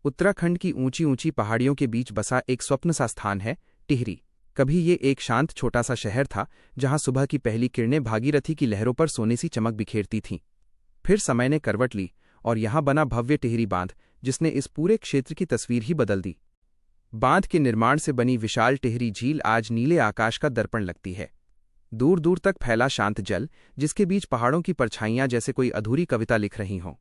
उत्तराखंड की ऊंची ऊंची पहाड़ियों के बीच बसा एक स्वप्न सा स्थान है टिहरी। कभी ये एक शांत छोटा सा शहर था जहां सुबह की पहली किरणें भागीरथी की लहरों पर सोने सी चमक बिखेरती थीं। फिर समय ने करवट ली और यहां बना भव्य टिहरी बांध, जिसने इस पूरे क्षेत्र की तस्वीर ही बदल दी। बांध के निर्माण से बनी विशाल टिहरी झील आज नीले आकाश का दर्पण लगती है। दूर दूर तक फैला शांत जल, जिसके बीच पहाड़ों की परछाइयां जैसे कोई अधूरी कविता लिख रही हों।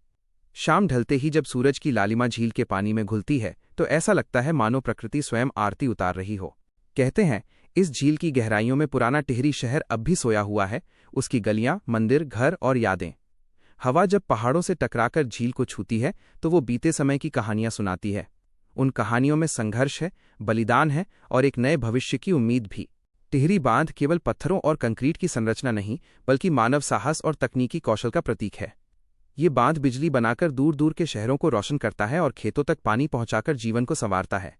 शाम ढलते ही जब सूरज की लालिमा झील के पानी में घुलती है तो ऐसा लगता है मानो प्रकृति स्वयं आरती उतार रही हो। कहते हैं इस झील की गहराइयों में पुराना टिहरी शहर अब भी सोया हुआ है, उसकी गलियां, मंदिर, घर और यादें। हवा जब पहाड़ों से टकराकर झील को छूती है तो वो बीते समय की कहानियां सुनाती है। उन कहानियों में संघर्ष है, बलिदान है और एक नए भविष्य की उम्मीद भी। टिहरी बांध केवल पत्थरों और कंक्रीट की संरचना नहीं, बल्कि मानव साहस और तकनीकी कौशल का प्रतीक है। ये बांध बिजली बनाकर दूर दूर के शहरों को रोशन करता है और खेतों तक पानी पहुंचाकर जीवन को संवारता है।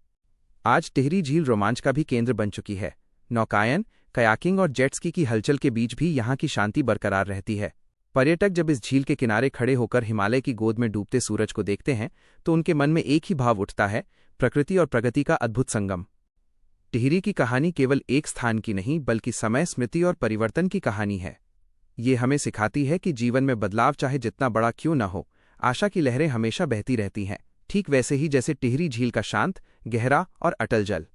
आज टिहरी झील रोमांच का भी केंद्र बन चुकी है। नौकायन, कयाकिंग और जेट स्की की हलचल के बीच भी यहाँ की शांति बरकरार रहती है। पर्यटक जब इस झील के किनारे खड़े होकर हिमालय की गोद में डूबते सूरज को देखते हैं तो उनके मन में एक ही भाव उठता है, प्रकृति और प्रगति का अद्भुत संगम। टिहरी की कहानी केवल एक स्थान की नहीं, बल्कि समय, स्मृति और परिवर्तन की कहानी है। ये हमें सिखाती है कि जीवन में बदलाव चाहे जितना बड़ा क्यों न हो, आशा की लहरें हमेशा बहती रहती हैं, ठीक वैसे ही जैसे टिहरी झील का शांत, गहरा और अटल जल।